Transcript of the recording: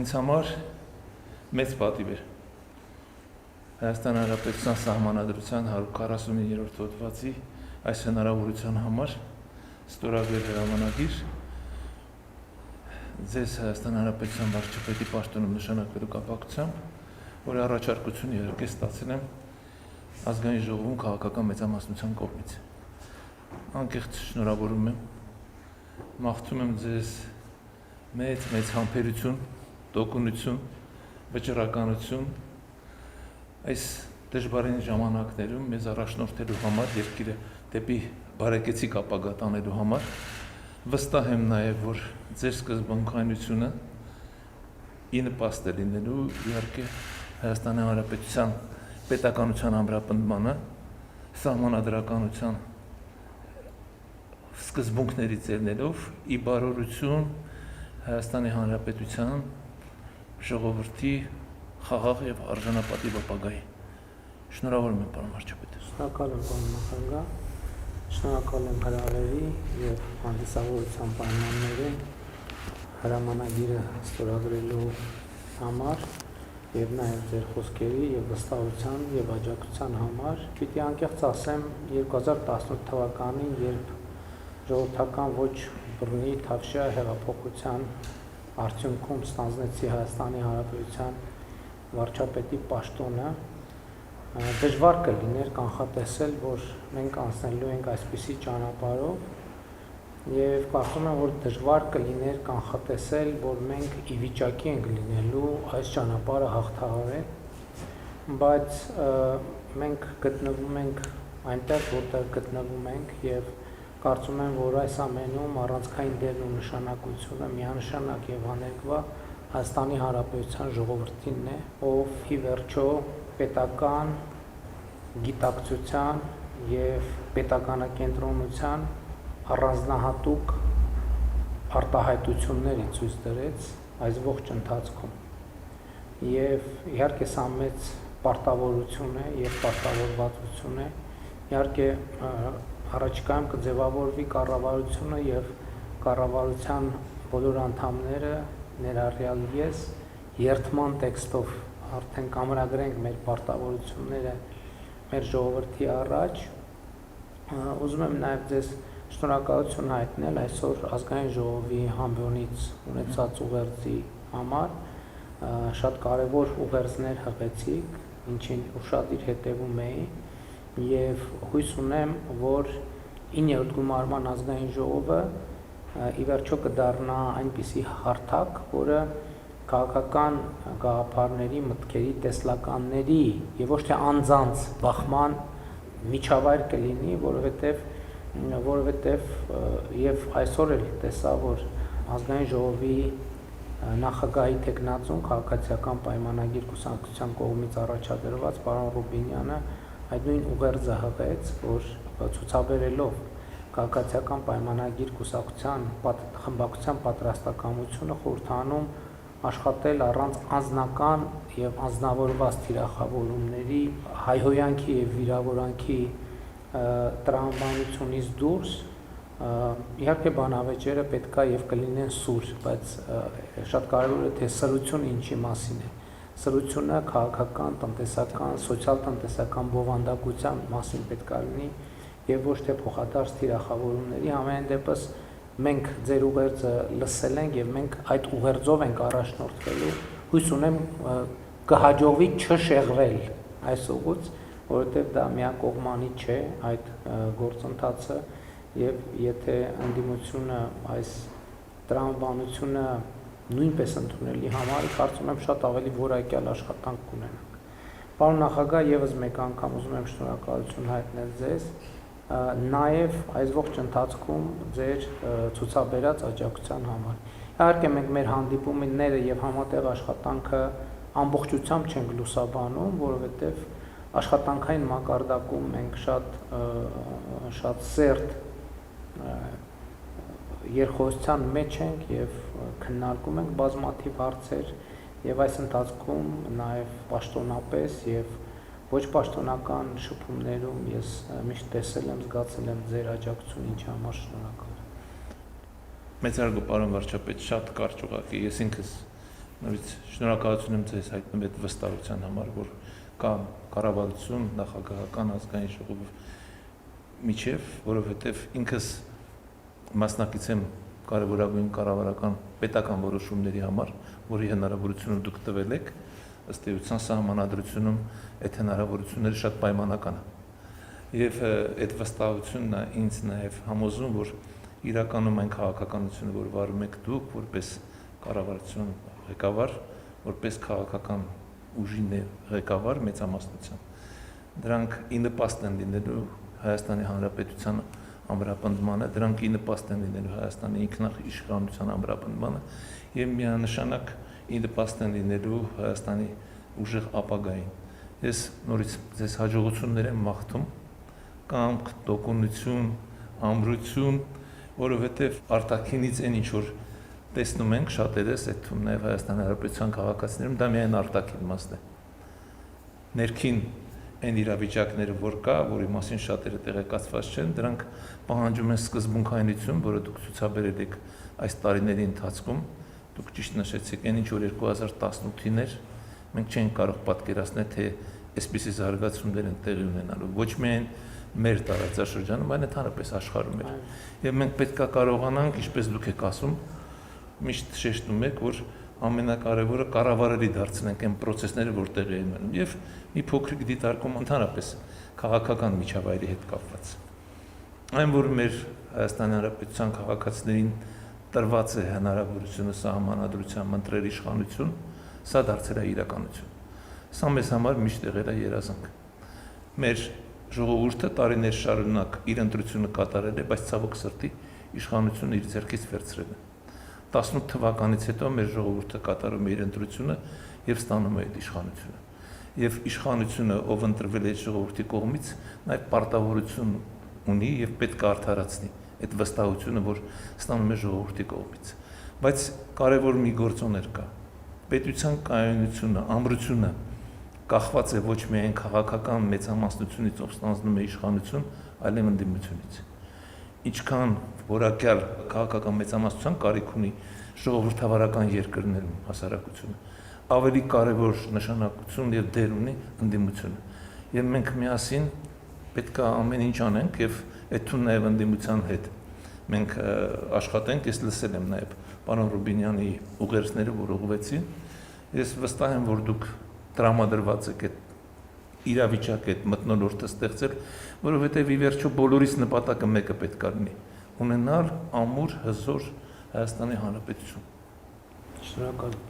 ինձ համար մեծ պատիվ էր Հայաստան Հանրապետության Սահմանադրության 149-րդ հոդվածի այս հնարավորության համար ստորագրել հրամանագիր ձեզ Հայաստան Հանրապետության վարչապետի պաշտոնում նշանակվելու կապակցությամբ, որ առաջարկություն իհարկե ստացել եմ ազգային ժողովում քաղաքական մեծամասնության կողմից։ Անկեղծ շնորհավորում եմ, մաղթում եմ ձեզ մեծ համբերություն, տոկունություն, վճռականություն այս դժվարին ժամանակներում մեզ առաջնորդելու համար, երկիրը դեպի բարեկեցիկ ապագա տանելու համար, վստահ եմ նաև, որ ձեր սկզբունքայնությունը ի նպաստ է լինելու իհարկե Հայաստանի Հանրապետության պետականության ամրապնդմանը, սահմանադրականության սկզբունքներից ելնելով ի բարօրություն Հայաստանի Հանրապետության ժողովրդի խաղաղ եւ արժանապատիվ ապագայի։ Շնորհավորում եմ, պարոն վարչապետ։ Շնորհակալ եմ, պարոն նախագահ, շնորհակալ եմ հրավերի եւ հանդիսավորության պայմաններին հրամանագիրը ստորագրելու համար եւ նաեւ ձեր խոսքերի եւ վստահության եւ աջակցության համար։ Պիտի անկեղծ ասեմ 2018 թվականին, երբ ժողովրդական ոչ բռնի Թավշյա հեղափոխության արդյունքում ստանձնեցի Հայաստանի Հանրապետության վարչապետի պաշտոնը, դժվար կլիներ կանխատեսել, որ մենք անցնելու ենք այսպիսի ճանապարհով եւ կարծում եմ, որ դժվար կլիներ կանխատեսել, որ մենք ի վիճակի ենք լինելու այս ճանապարհը հաղթահարել, բայց մենք գտնվում ենք այնտեղ, որտեղ գտնվում ենք եւ կարծում եմ, որ այս ամենում առանցքային դերն ու նշանակությունը միանշանակ եւ աներկվա Հայաստանի Հանրապետության ժողովրդինն է, ով ի վերջո պետական գիտակցության եւ պետականակենտրոնության առանձնահատուկ արտահայտությունների ցույց տվեց այս ողջ ընթացքում։ Եվ իհարկե սա մեծ պարտավորություն է եւ պարտավորվածություն է, իհարկե առաջիկայում կձևավորվի կառավարությունը եւ կառավարության բոլոր անդամները ներառյալ ես երթման տեքստով արդեն կամրագրենք մեր պարտավորությունները մեր ժողովրդի առաջ։ Ուզում եմ նաեւ ձեզ շնորհակալություն հայտնել այսօր ազգային ժողովի համբյոնից ունեցած ուղերձի համար, շատ կարեւոր ուղերձներ հղեցիք, ինչին ուշադիր հետևում էի եւ հույս ունեմ, որ 9-րդ գումարման ազգային ժողովը ի վերջո կդառնա այնպիսի հարթակ, որը քաղաքական գաղափարների, մտքերի, տեսլականների եւ ոչ թե անձանց բախման միջավայր կլինի, որովհետեւ եւ այսօր էլ տեսա, որ ազգային ժողովի նախագահի տեխնացուն քաղաքացիական պայմանագիր կուսակցության կողմից առաջադրված պարոն Ռուբինյանը այդ նույն ուղերձը հղեց, որ ցուցաբերելով քաղաքացիական պայմանագիր կուսակցության խմբակցության պատրաստակամությունը խորհրդանում աշխատել առանց անձնական եւ անձնավորված թիրախավորումների, հայհոյանքի եւ վիրավորանքի տրամաբանությունից դուրս, իհարկե բանավեճերը պետքա եւ կլինեն սուր, բայց շատ կարեւոր է թե սրությունը ինչի մասին է։ Սրությունը քաղաքական, տնտեսական, սոցիալ-տնտեսական բովանդակության մասին պետք է լինի եւ ոչ թե փոխադարձ թիրախավորումների։ Ամեն դեպս մենք ձեր ուղերձը լսել ենք եւ մենք այդ ուղերձով ենք առաջնորդվելու։ Հույս ունեմ կհաջողվի չշեղվել այս ուղուց, որովհետեւ դա միակողմանի չէ այդ գործընթացը եւ եթե ընդդիմությունը այս տրամաբանությունը նույնպես ընդունելի համար, կարծում եմ շատ ավելի որակյալ աշխատանք կունենանք։ Պարոն նախագահ, եւս մեկ անգամ ուզում եմ շնորհակալություն հայտնել ձեզ, նաեւ այս ողջ ընթացքում ձեր ցուցաբերած աջակցության համար։ Իհարկե մենք մեր հանդիպումները եւ համատեղ աշխատանքը ամբողջությամբ չենք լուսաբանում, որովհետեւ աշխատանքային մակարդակում մենք շատ սերտ երկխոսության մեջ ենք եւ քննարկում ենք բազմաթիվ հարցեր եւ այս ընթացքում նաեւ պաշտոնապես եւ ոչ պաշտոնական շփումներում ես միշտ տեսել եմ, զգացել եմ ձեր աջակցությունը, ինչի համար շնորհակալ եմ։ Մեծարգո պարոն վարչապետ, շատ կարճ ուղղակի ես ինքս նորից շնորհակալություն եմ ձեզ հայտնում այդ վստահության համար, որ կա կառավարություն, նախագահական ազգային ժողով միջև, որովհետև ինքս մասնակից եմ կարևորագույն կառավարական պետական որոշումների համար, որի հնարավորությունը դուք տվել եք, ըստ էության սահմանադրությունում այդ հնարավորությունները շատ պայմանական են։ Եվ այդ վստահությունն է ինձ նաև համոզում, որ իրականում այն քաղաքականությունը, որ վարում եք դուք, որպես կառավարություն ղեկավար, որպես քաղաքական ուժի ղեկավար մեծամասնության, դրանք ի նպաստ են լինելու Հայաստանի Հանրապետության ամրապնդմանը, դրանք ի նպաստ են լինելու Հայաստանի ինքնիշխանության ամրապնդմանը եւ միանշանակ ի նպաստ են լինելու Հայաստանի ուժեղ ապագային։ Ես նորից ձեզ հաջողություններ եմ մաղթում, կամք, տոկունություն, ամրություն, որովհետեւ արտաքինից այն ինչ որ տեսնում ենք շատերս, այդ թվում նաեւ Հայաստանի Հանրապետության քաղաքացիներում, դա միայն արտաքին մասն է։ Ներքին այն իրավիճակները, որ կա, որի մասին շատերը տեղեկացված չեն, դրանք պահանջում են սկզբունքայնություն, որը դուք ցուցաբերել եք այս տարիների ընթացքում։ Դուք ճիշտ նշեցիք, այն ինչ որ 2018-ին էր, մենք չենք կարող պատկերացնել, թե այսպիսի զարգացումներ են տեղի ունենալու։ Ոչ միայն մեր տարածաշրջանում, այլ ընդհանրապես աշխարհում էր։ Եվ մենք պետք է կարողանանք, ինչպես դուք եք ասում, միշտ շեշտում եք, որ ամենակարևորը կառավարելի դարձնենք այն process-ները, որ տեղի են ունենում, եւ մի փոքրիկ դիտարկում ընդհանրապես քաղաքական միջավայրի հետ կապված։ Այն, որ մեր Հայաստանի Հանրապետության քաղաքացիներին տրված է հնարավորությունը սահմանադրությամբ ընտրել իշխանություն, սա դարձել է իրականություն։ Սա մեզ համար միշտ եղել է երազանք։ Մեր ժողովուրդը տարիներ շարունակ իր ընտրությունը կատարել է, բայց ցավոք սրտի իշխանությունը իր ձեռքից վերցրել է։ 18 թվականից հետո մեր ժողովուրդը կատարում է իր ընտրությունը եւ ստանում է այդ իշխանությունը։ Եվ իշխանությունը, ով ընտրվել է այդ ժողովրդի կողմից, նաեւ պարտավորություն ունի եւ պետք է արդարացնի այդ վստահությունը, որ ստանում է ժողովրդի կողմից։ Բայց կարևոր մի գործոներ կա։ Պետության կայունությունը, ամրությունը կախված է ոչ միայն քաղաքական մեծամասնությունից, ով ստանձնում է իշխանություն, այլև ընդդիմությունից։ Ինչքան որակյալ քաղաքական մեծամասնության կարիք ունի ժողովրդավարական երկրներում հասարակությունը, ավելի կարևոր նշանակություն եւ դեր ունի ընդդիմությունը։ Եվ մենք միասին պետք է ամեն ինչ անենք եւ այդ թվում նաեւ ընդդիմության հետ մենք աշխատենք։ Ես լսել եմ նաեւ պարոն Ռուբինյանի ուղերձները, որ ուղղվեցին։ Ես վստահ եմ, որ դուք տրամադրված եք այդ իրավիճակը, այդ մթնոլորտը ստեղծել, որովհետև ի վերջո բոլորիս նպատակը մեկը պետք է լինի՝ ունենալ ամուր, հզոր Հայաստանի Հանրապետություն։ Շնորհակալ